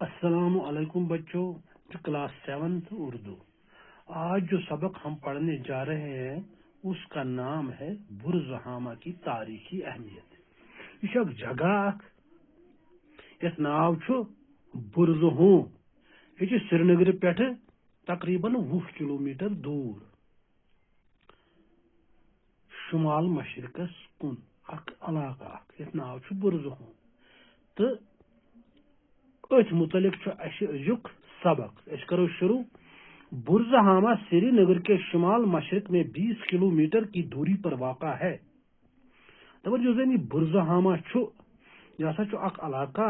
السلام علیکم بچوں، کلاس 7 اردو۔ آج جو سبق ہم پڑھنے جا رہے ہیں اس کا نام ہے برزہامہ کی تاریخی اہمیت۔ یہ ایک جگہ اس ناو چھو برزہوم، یہ سری نگر پہ تقریباً 20 کلومیٹر دور شمال مشرقس کن اخ علاقہ یس ناو چھو برزہوم۔ تو ات متعلق ازیک سبق اس کرو شروع۔ برزہامہ سری نگر کے شمال مشرق میں 20 کلومیٹر کی دوری پر واقع ہے۔ جو زن یہ برزہامہ یہ ہسا اخ علاقہ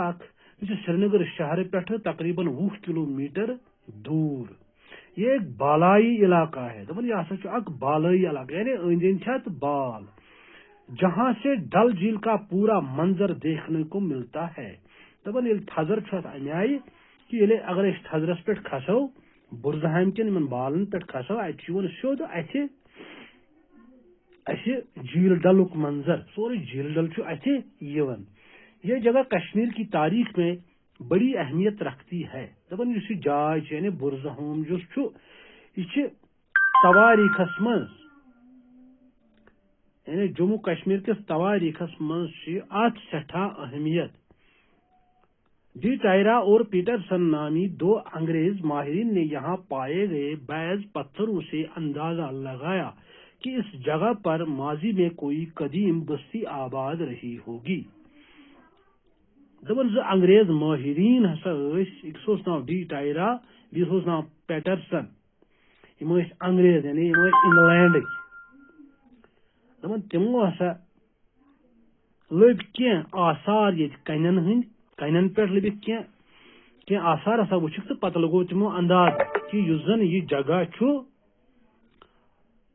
یہ سری نگر شہر پہ تقریباً 20 کلومیٹر دور۔ یہ ایک بالائی علاقہ ہے، یہ ہسا اخ بالائی علاقہ یعنی اند اند بال، جہاں سے ڈل جھیل کا پورا منظر دیکھنے کو ملتا ہے۔ یل تھزر امہ آئی کہ اگر اس تھزرس پہ کھسو برزہام کن ان بالن پہ کھسو اتہ سیود جھیل ڈلک منظر، سورے جھیل ڈل اتہ یہ جگہ کشمیر کی تاریخ میں بڑی اہمیت رکھتی ہے۔ اس جائے یعنی برزہوم یہ تواریخس من یعنی جموں کشمیر کس تواریخس من ات سٹھا اہمیت۔ ڈی ٹائرا اور پیٹرسن نامی 2 انگریز ماہرین نے یہاں پائے گئے بعض پتھروں سے اندازہ لگایا کہ اس جگہ پر ماضی میں کوئی قدیم بستی آباد رہی ہوگی۔ انگریز ماہرین ہسا اکس ناو ڈی ٹائرا بیس ناو پیٹرسن، انگریز یعنی انگلینڈ تمو ہسا لب کی آثار یہ کنن ہند کنن پہ لبک کی آثار ہسا وچک تو پتہ لگو تمو انداز کہ اس زن یہ جگہ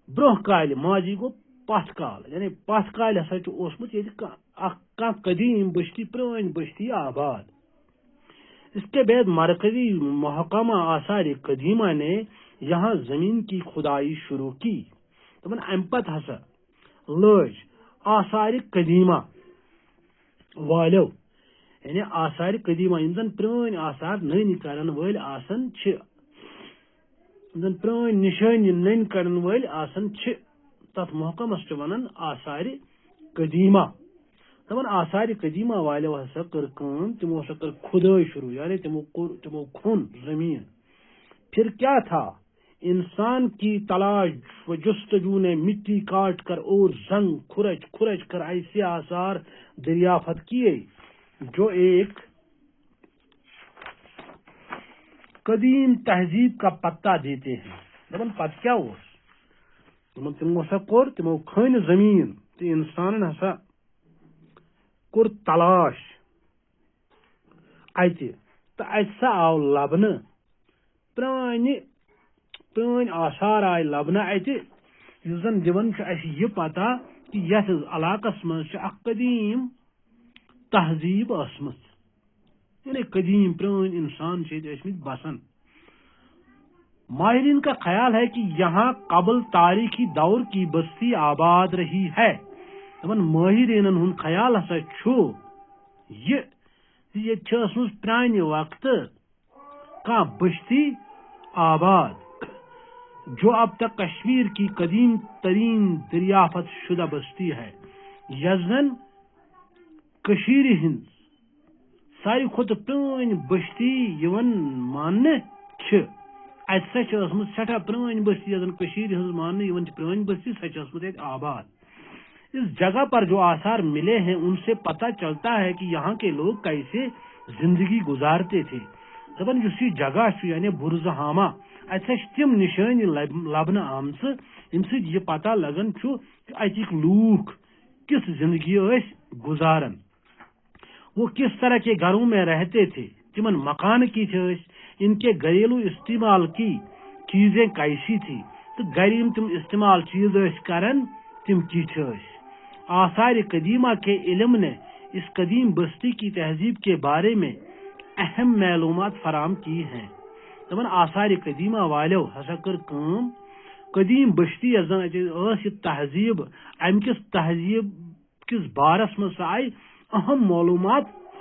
برہ کال ماضی گو پتھ کال یعنی پتھ کال ہسا اوسمت یہ قدیم بستی پرانی بستی آباد۔ اس کے بعد مرکزی محکمہ آثار قدیمہ نے یہاں زمین کی کھدائی شروع کی۔ ام پتہ ہسا لج آثار قدیمہ والو یعنی آثار قدیمہ یم زن پرانی آثار نن کرن ول آسن پرانی نشانی نن کرن ول آسن تت محکمس ونان آثار قدیمہ۔ آثار قدیمہ والو ہسا کر تمو ہسا کر کھدائی شروع یعنی تمو کھن زمین۔ پھر کیا تھا، انسان کی تلاش و جستجو نے مٹی کاٹ کر اور زنگ کھرچ کر ایسے آثار دریافت کیے جو ایک قدیم تہذیب کا پتہ دیتے ہیں۔ پتہ کیا تمو ہسا کور تمو کھن زمین تو انسان ہسا کور تلاش اتہ تو اتہ آو لبنہ پرانی آثار آئی لبنہ اتہ اس زن دون یہ پتہ کہ یتھ علاقس من قدیم تہذیب ٲسمٕژ یعنی قدیم پرانی انسان بسان۔ ماہرین کا خیال ہے کہ یہاں قبل تاریخی دور کی بستی آباد رہی ہے۔ ماہرین ہند خیال ہسا یہ پرانہ وقت بستی آباد جو اب تک کشمیر کی قدیم ترین دریافت شدہ بستی ہے، یس زن کشیر ہند ساری کھت پرانی بستی ماننے اتہ سٹھا پرانی بستی ہز ماننے پرانی بستی سہ آباد۔ اس جگہ پر جو آثار ملے ہیں ان سے پتہ چلتا ہے کہ یہاں کے لوگ کیسے زندگی گزارتے تھے۔ یہ جگہ یعنی برزہامہ اتہ تم نشانی لبنہ آمت یم سی یہ پتہ لگان کہ اتک لوگ کس زندگی گزاران، وہ کس طرح کے گھروں میں رہتے تھے، تمن مکان کت ان کے گھریلو استعمال کی چیزیں کیسی تھی، تو گھر تم استعمال چیز کرن تم کت آثار قدیمہ کے علم نے اس قدیم بستی کی تہذیب کے بارے میں اہم معلومات فراہم کی ہیں۔ آثار قدیمہ والو ہسا کر قدیم بستی یہ تہذیب ام کس تہذیب کس بارس من آئی اہم معلومات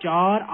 4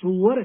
4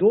2